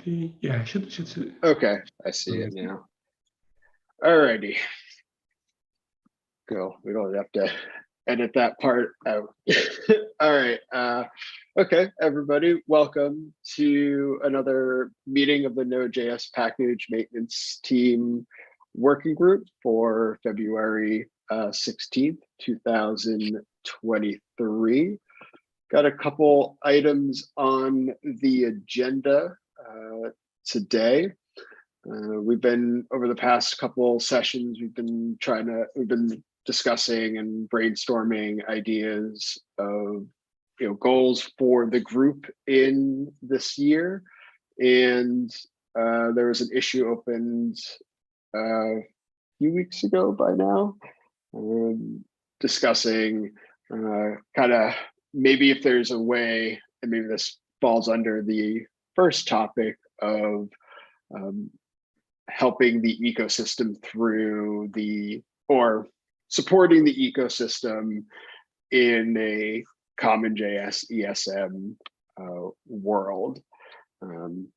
Yeah, should see. Okay, I see it now. Alrighty. Cool. We don't have to edit that part out. All right. Okay, everybody, welcome to another meeting of the Node.js package maintenance team working group for February 16th, 2023. Got a couple items on the agenda today. We've been, over the past couple sessions, we've been discussing and brainstorming ideas of goals for the group in this year, and there was an issue opened a few weeks ago by now, discussing kind of maybe if there's a way, and maybe this falls under the first topic of helping the ecosystem through or supporting the ecosystem in a CommonJS ESM world. And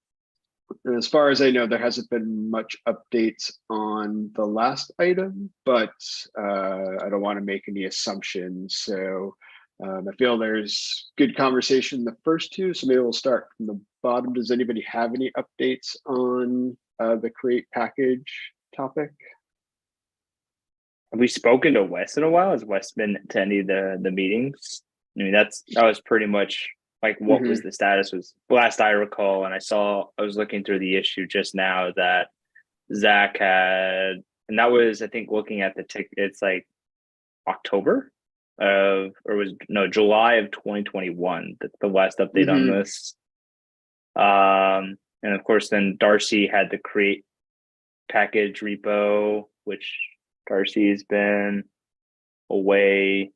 as far as I know, there hasn't been much updates on the last item, but I don't want to make any assumptions. So I feel there's good conversation in the first two, so maybe we'll start from the bottom. Does anybody have any updates on the create package topic? Have we spoken to Wes in a while? Has Wes been to any of the meetings? I mean, that was pretty much like what was the status was last I recall. And I was looking through the issue just now that Zach had, and that was, I think, looking at the tick, it's like October July of 2021, the last update on this. And of course, then Darcy had the create package repo, which Darcy's been away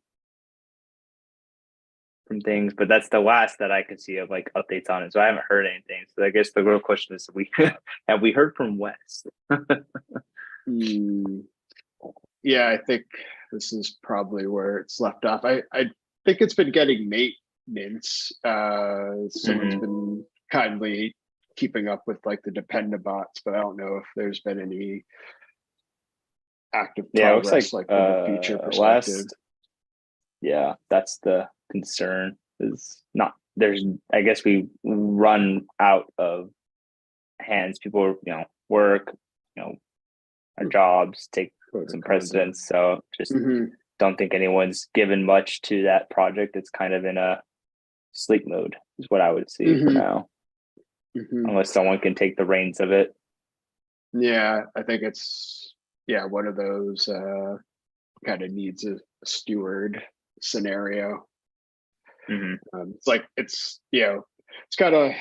from things, but that's the last that I could see of like updates on it. So I haven't heard anything. So I guess the real question is, have we heard from Wes? Yeah, I think this is probably where it's left off. I think it's been getting maintenance. Someone's been kindly keeping up with like the dependent bots, but I don't know if there's been any active progress, like from a feature perspective. That's the concern. Is not there's. I guess we run out of hands. People, work, our jobs take some precedence. So just don't think anyone's given much to that project. It's kind of in a sleep mode, is what I would see for now, unless someone can take the reins of it. Yeah, I think it's one of those kind of needs a steward scenario. It's like it's kind of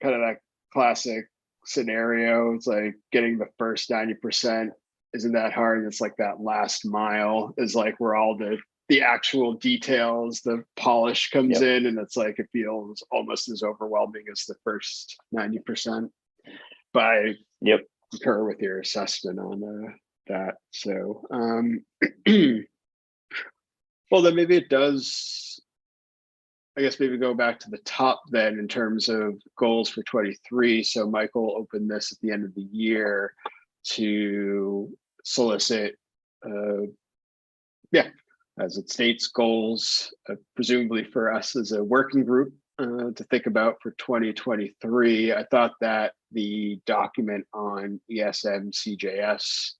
that classic scenario. It's like getting the first 90% isn't that hard. It's like that last mile is like where all the actual details, the polish comes in, and it's like it feels almost as overwhelming as the first 90%. But I concur with your assessment on that. So well, then maybe it does, I guess maybe go back to the top then in terms of goals for 23. So Michael opened this at the end of the year to solicit, as it states, goals, presumably for us as a working group to think about for 2023. I thought that the document on ESM CJS,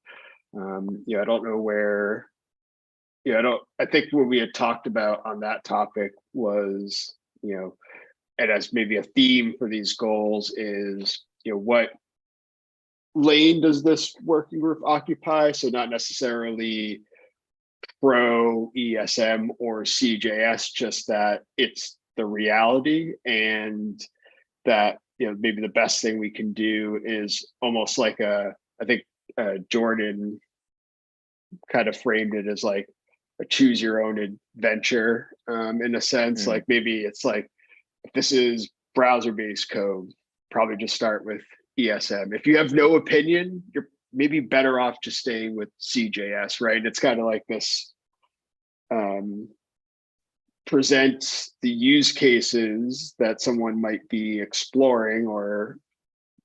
I don't know where, I think what we had talked about on that topic was, and as maybe a theme for these goals is, what lane does this working group occupy? So not necessarily pro ESM or CJS, just that it's the reality, and that maybe the best thing we can do is almost like I think Jordan kind of framed it as like a choose your own adventure, in a sense. Like maybe it's like, if this is browser based code, probably just start with ESM. If you have no opinion, you're maybe better off just staying with CJS, right? It's kind of like this present the use cases that someone might be exploring or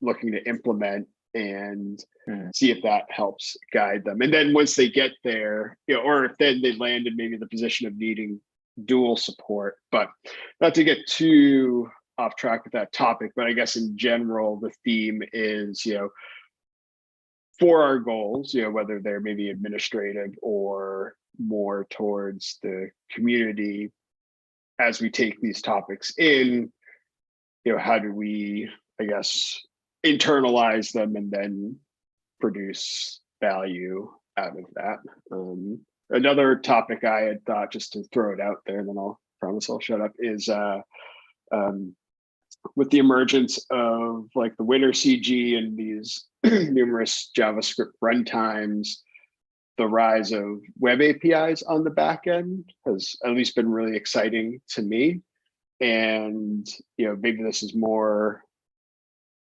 looking to implement and see if that helps guide them. And then once they get there, or if then they land in maybe the position of needing dual support, but not to get too off track with that topic, but I guess in general, the theme is, for our goals, whether they're maybe administrative or more towards the community, as we take these topics in, how do we, I guess, internalize them and then produce value out of that. Another topic I had thought, just to throw it out there, and then I'll promise I'll shut up, is with the emergence of like the Winter CG and these numerous JavaScript runtimes, the rise of web APIs on the back end has at least been really exciting to me. And, maybe this is more,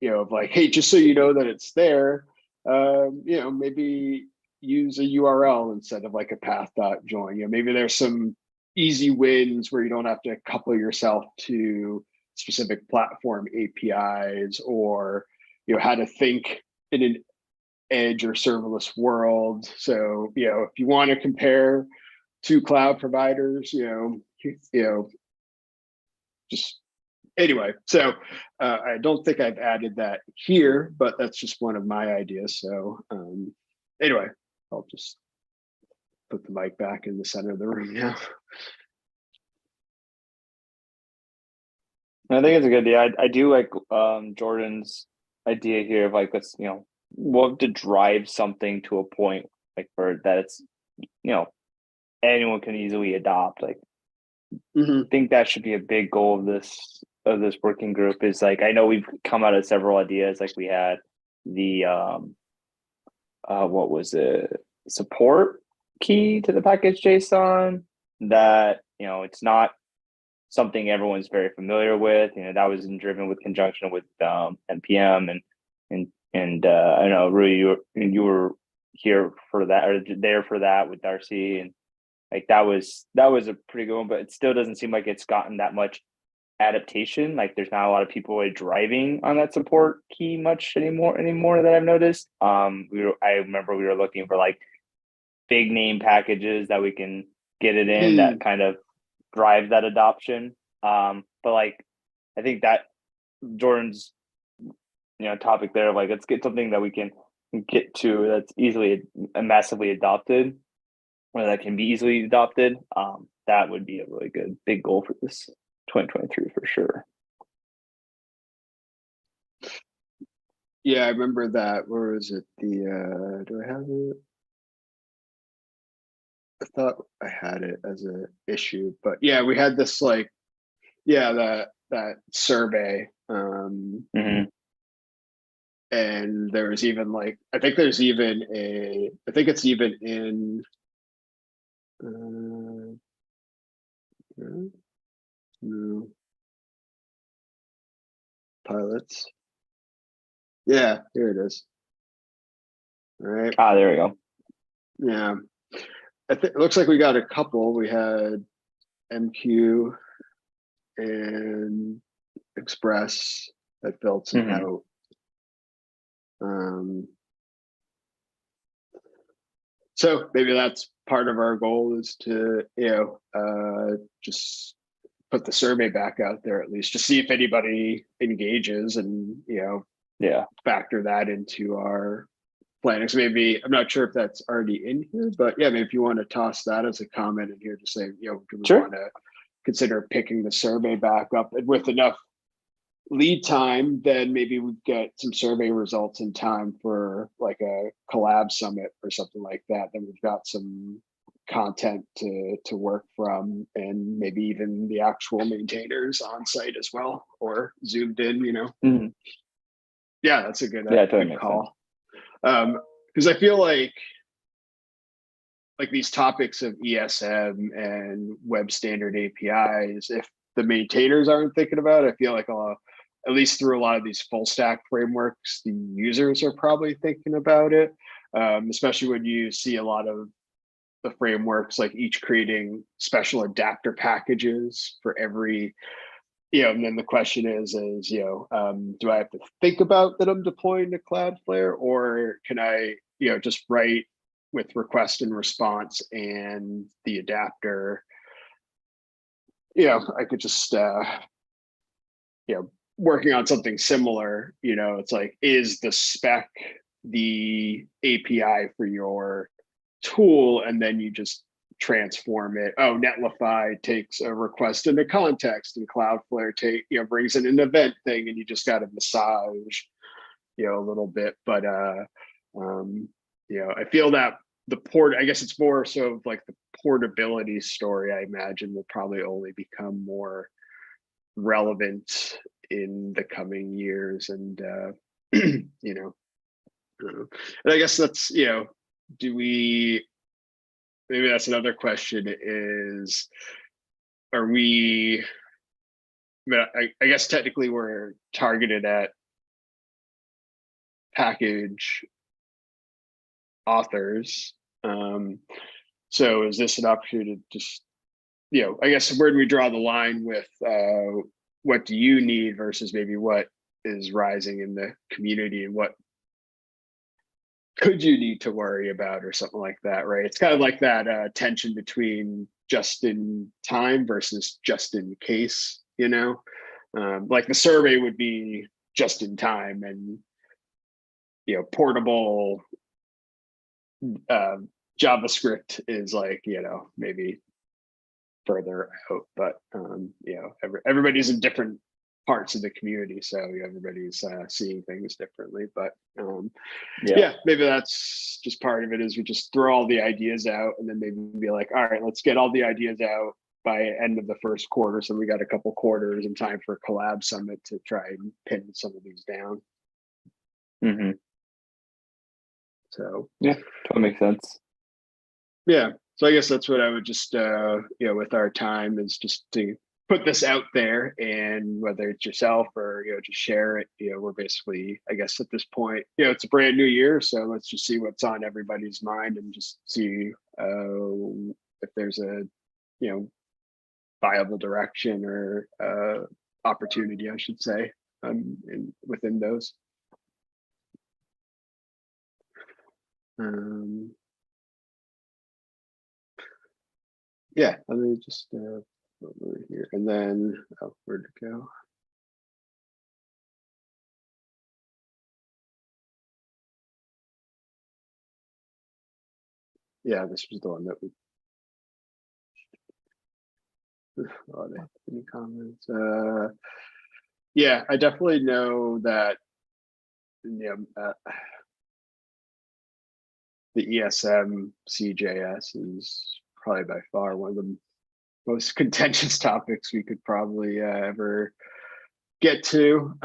of like, hey, just so you know that it's there, maybe use a URL instead of like a path.join. Maybe there's some easy wins where you don't have to couple yourself to specific platform APIs, or how to think in an edge or serverless world. So if you want to compare two cloud providers, just anyway. So I don't think I've added that here, but that's just one of my ideas. So anyway, I'll just put the mic back in the center of the room now. I think it's a good idea. I do like Jordan's idea here of like, let's, we'll have to drive something to a point like for that it's, anyone can easily adopt. Like, I think that should be a big goal of this working group. Is like, I know we've come out of several ideas. Like we had the what was it, support key to the package JSON, that it's not something everyone's very familiar with. That was driven with conjunction with npm, and I know Rui, you were here for that, or there for that with Darcy, and like that was a pretty good one, but it still doesn't seem like it's gotten that much adaptation. Like there's not a lot of people driving on that support key much anymore that I've noticed. I remember we were looking for like big name packages that we can get it in that kind of drive that adoption. But like I think that Jordan's topic there of like, let's get something that we can get to that's easily massively adopted, or that can be easily adopted. That would be a really good big goal for this 2023 for sure. Yeah, I remember that. Where was it? The do I have it? I thought I had it as an issue, but yeah, we had this like, that survey. And there was even like, I think it's even in no. Pilots. Yeah, here it is. All right. There we go. Yeah. I think it looks like we got a couple. We had MQ and Express that filled some out. So maybe that's part of our goal, is to just put the survey back out there, at least to see if anybody engages, and factor that into our planning. So maybe, I'm not sure if that's already in here, but yeah, maybe if you want to toss that as a comment in here to say, do we want to consider picking the survey back up, and with enough lead time, then maybe we get some survey results in time for like a collab summit or something like that. Then we've got some content to work from, and maybe even the actual maintainers on site as well, or zoomed in, Yeah, that's a good, good call. Because I feel like these topics of ESM and web standard APIs, if the maintainers aren't thinking about it, I feel like at least through a lot of these full stack frameworks, the users are probably thinking about it, especially when you see a lot of the frameworks like each creating special adapter packages for every and then the question is, do I have to think about that I'm deploying to Cloudflare, or can I, just write with request and response and the adapter? I could just, working on something similar, it's like, is the spec the API for your tool, and then you just transform it. Oh, Netlify takes a request into context, and Cloudflare brings in an event thing, and you just got to massage, a little bit. But I feel that I guess it's more so of like the portability story, I imagine, will probably only become more relevant in the coming years. And and I guess that's, do we, maybe that's another question is, are we, I guess technically we're targeted at package authors. So is this an opportunity to just, I guess, where do we draw the line with what do you need versus maybe what is rising in the community, and what could you need to worry about, or something like that, right? It's kind of like that tension between just in time versus just in case, like the survey would be just in time, and portable JavaScript is like, maybe further out. But everybody's in different parts of the community, so everybody's seeing things differently. But yeah, maybe that's just part of it, is we just throw all the ideas out, and then maybe be like, all right, let's get all the ideas out by end of the first quarter, so we got a couple quarters in time for Collab Summit to try and pin some of these down. Mm-hmm. So yeah, that makes sense. Yeah, so I guess that's what I would just with our time, is just to put this out there, and whether it's yourself or just share it. We're basically, I guess at this point, it's a brand new year, so let's just see what's on everybody's mind, and just see if there's a viable direction, or opportunity, I should say, within those. Yeah, let me just over here, and then where'd it go? Yeah, this was the one that we. Oh, any comments? Yeah, I definitely know that the ESM CJS is probably by far one of the most contentious topics we could probably ever get to.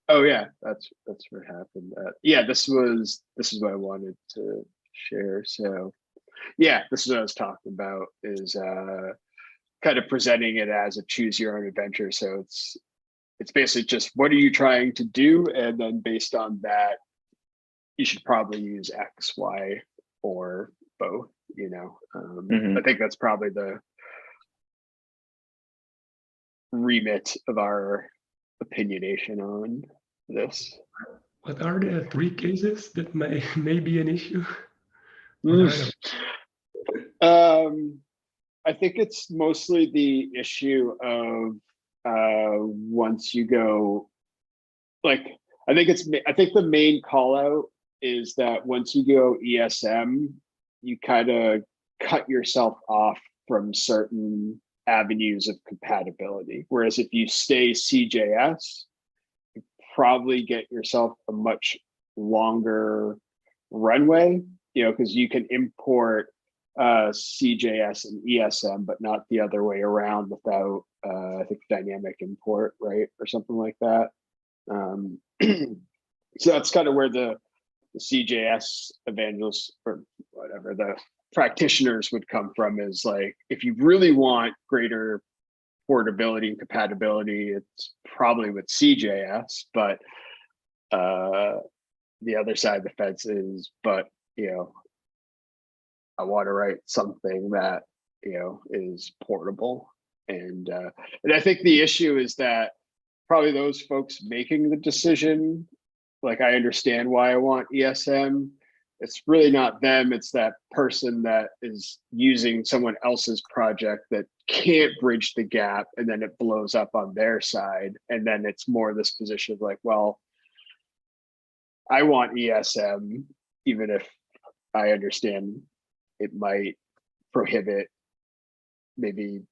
Oh yeah, that's what happened. Yeah, this is what I wanted to share. So yeah, this is what I was talking about, is kind of presenting it as a choose your own adventure. So it's basically just, what are you trying to do, and then based on that, you should probably use X, Y, or both. I think that's probably the remit of our opinionation on this. What are the 3 cases that may be an issue? I think it's mostly the issue of once you go, like, I think the main call out is that once you go ESM, you kind of cut yourself off from certain avenues of compatibility. Whereas if you stay CJS, you probably get yourself a much longer runway, because you can import CJS and ESM, but not the other way around without I think dynamic import, right, or something like that. So that's kind of where the CJS evangelists, or whatever, the practitioners would come from, is like, if you really want greater portability and compatibility, it's probably with CJS. But the other side of the fence is, but I want to write something that is portable. And I think the issue is that probably those folks making the decision, like I understand why I want ESM. It's really not them, it's that person that is using someone else's project that can't bridge the gap, and then it blows up on their side. And then it's more this position of like, well, I want ESM, even if I understand it might prohibit maybe,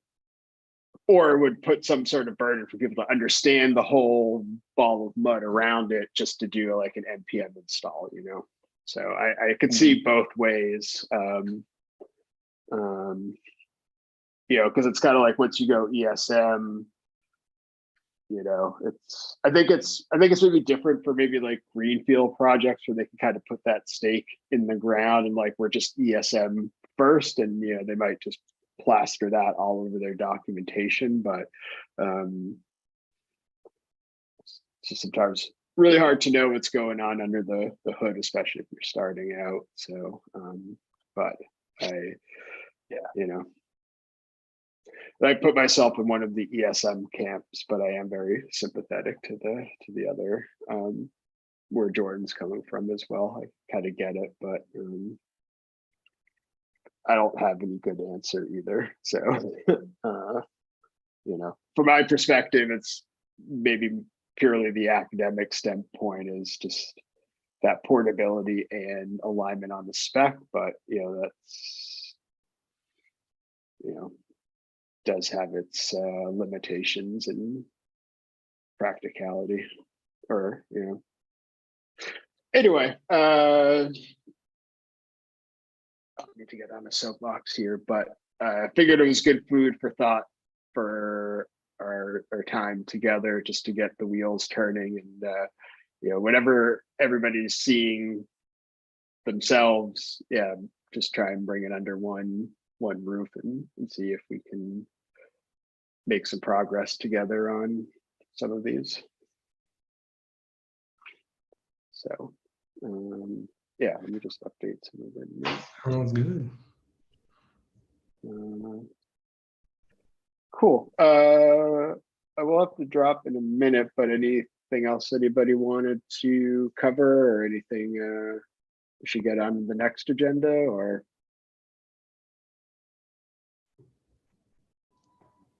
or it would put some sort of burden for people to understand the whole ball of mud around it just to do like an npm install, you know. So I could see both ways, you know, because it's kind of like once you go ESM, you know, I think it's maybe different for maybe like greenfield projects where they can kind of put that stake in the ground and like we're just ESM first, and you know they might just plaster that all over their documentation. But it's just sometimes really hard to know what's going on under the hood, especially if you're starting out. So but you know, I put myself in one of the ESM camps, but I am very sympathetic to the other, where Jordan's coming from as well. I kind of get it, but I don't have any good answer either. So you know, from my perspective, it's maybe purely the academic standpoint is just that portability and alignment on the spec, but you know, that's, you know, does have its limitations and practicality, or you know. Anyway, I need to get on a soapbox here, but I figured it was good food for thought for our time together, just to get the wheels turning. And you know, whenever everybody's seeing themselves, yeah, just try and bring it under one roof and see if we can make some progress together on some of these. So yeah, let me just update some of it. Sounds good. Cool. I will have to drop in a minute, but anything else anybody wanted to cover, or anything we should get on the next agenda, or?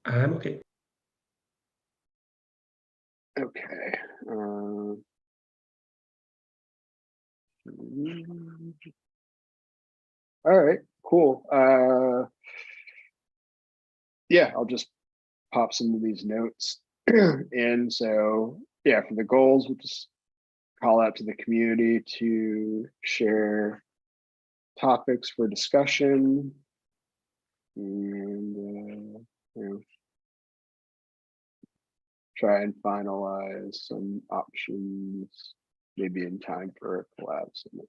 I'm okay. Okay. All right, cool. Yeah, I'll just pop some of these notes in. So yeah, for the goals, we'll just call out to the community to share topics for discussion, and you know, try and finalize some options maybe in time for a collab summit.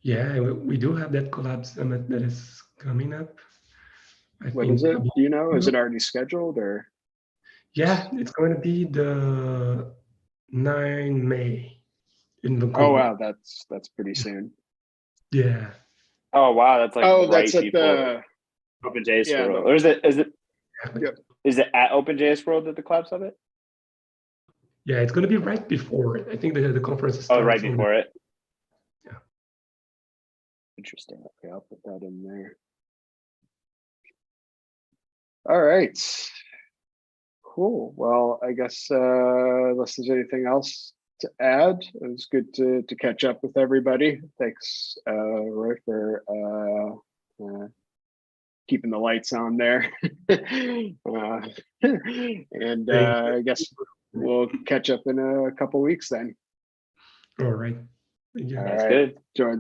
Yeah, we do have that collab summit that is coming up. What is it? Do you know? Is it already scheduled, or? Yeah, it's going to be the 9 May in Vancouver. Oh wow, that's pretty soon. Yeah. Oh wow, that's like right that's at before the OpenJS yeah, World. Or is it Yep. is it at OpenJS World at the collab summit? Yeah, it's going to be right before it. I think the conference is right before it. Yeah. Interesting. Okay, I'll put that in there. All right. Cool. Well, I guess unless there's anything else to add, it was good to catch up with everybody. Thanks, Roy, for keeping the lights on there. And I guess we'll catch up in a couple weeks then. All right. All That's right. good. Enjoy the